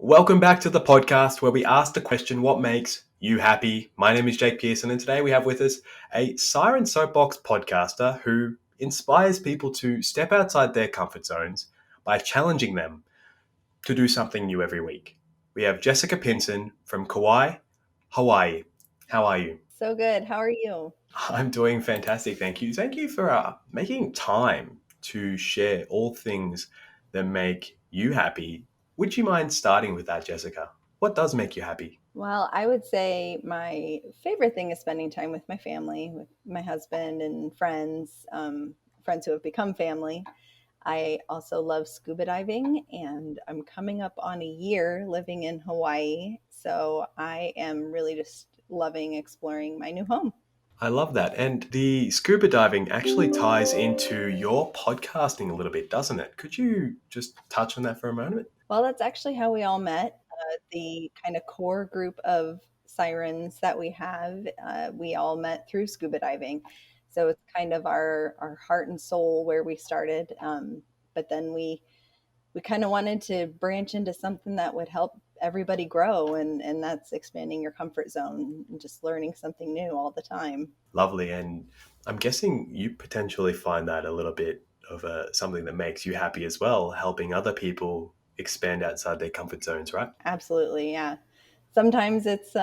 Welcome back to the podcast where we ask the question, what makes you happy? My name is Jake Pearson, and today we have with us a Siren Soapbox Podcaster who inspires people to step outside their comfort zones by challenging them to do something new every week. We have Jessica Pinson from Kauai, Hawaii. How are you? So good. How are you? I'm doing fantastic, thank you. Thank you for making time to share all things that make you happy. Would you mind starting with that, Jessica? What does make you happy? Well, I would say my favorite thing is spending time with my family, with my husband and friends who have become family. I also love scuba diving, and I'm coming up on a year living in Hawaii. So I am really just loving exploring my new home. I love that. And the scuba diving actually ties into your podcasting a little bit, doesn't it? Could you just touch on that for a moment? Well, that's actually how we all met. The kind of core group of sirens that we all met through scuba diving. So it's kind of our heart and soul where we started. But then we kind of wanted to branch into something that would help everybody grow, and that's expanding your comfort zone and just learning something new all the time. Lovely. And I'm guessing you potentially find that a little bit of something that makes you happy as well, helping other people expand outside their comfort zones, right? Absolutely, yeah. Sometimes it's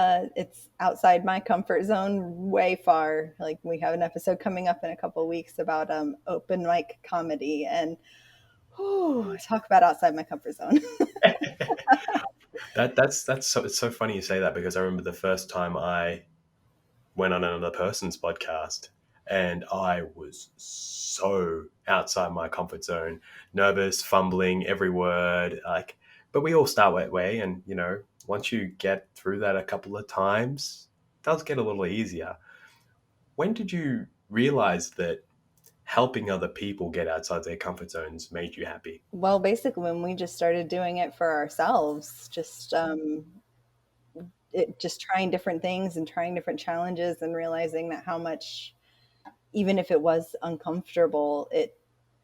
outside my comfort zone, way far. Like we have an episode coming up in a couple of weeks about open mic comedy, and talk about outside my comfort zone. It's so funny you say that, because I remember the first time I went on another person's podcast and I was so outside my comfort zone, nervous, fumbling every word, but we all start that way. And, once you get through that a couple of times, it does get a little easier. When did you realize that helping other people get outside their comfort zones made you happy? Well, basically, when we just started doing it for ourselves, just trying different things and trying different challenges and realizing that how much, even if it was uncomfortable, it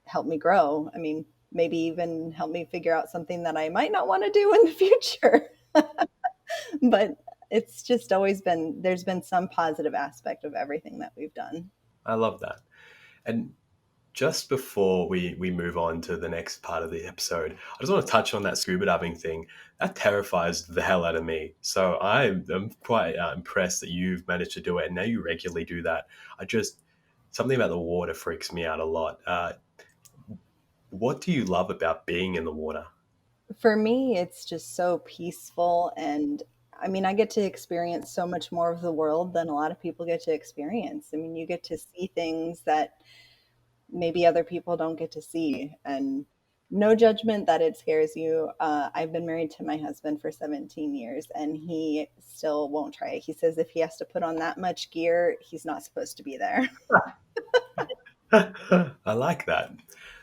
helped me grow. I mean, maybe even help me figure out something that I might not want to do in the future. But it's just always there's been some positive aspect of everything that we've done. I love that. And just before we move on to the next part of the episode, I just want to touch on that scuba diving thing. That terrifies the hell out of me. So I'm quite impressed that you've managed to do it, and now you regularly do that. Something about the water freaks me out a lot. What do you love about being in the water? For me, it's just so peaceful. And I mean, I get to experience so much more of the world than a lot of people get to experience. I mean, you get to see things that maybe other people don't get to see. And no judgment that it scares you. I've been married to my husband for 17 years, and he still won't try it. He says if he has to put on that much gear, he's not supposed to be there. I like that.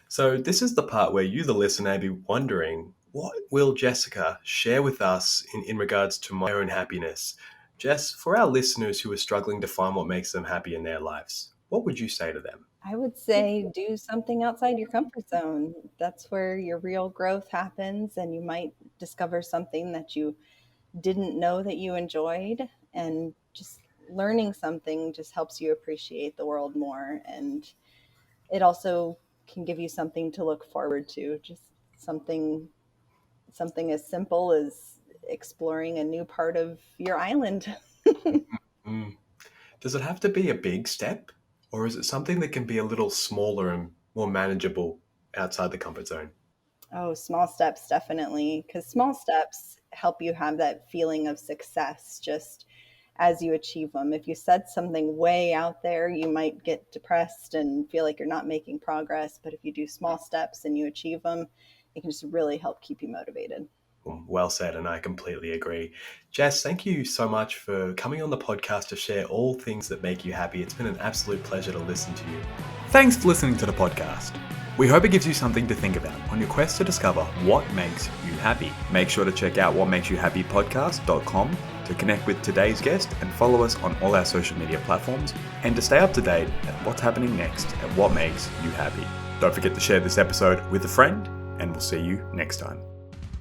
So this is the part where you, the listener, may be wondering, what will Jessica share with us in regards to my own happiness? Jess, for our listeners who are struggling to find what makes them happy in their lives, what would you say to them? I would say do something outside your comfort zone. That's where your real growth happens, and you might discover something that you didn't know that you enjoyed. And just learning something just helps you appreciate the world more. And it also can give you something to look forward to. Just something as simple as exploring a new part of your island. Mm. Does it have to be a big step, or is it something that can be a little smaller and more manageable outside the comfort zone? Oh, small steps, definitely. Because small steps help you have that feeling of success just as you achieve them. If you set something way out there, you might get depressed and feel like you're not making progress. But if you do small steps and you achieve them, it can just really help keep you motivated. Well said, and I completely agree. Jess, thank you so much for coming on the podcast to share all things that make you happy. It's been an absolute pleasure to listen to you. Thanks for listening to the podcast. We hope it gives you something to think about on your quest to discover what makes you happy. Make sure to check out whatmakesyyouhappypodcast.com to connect with today's guest and follow us on all our social media platforms, and to stay up to date at what's happening next at What Makes You Happy. Don't forget to share this episode with a friend, and we'll see you next time.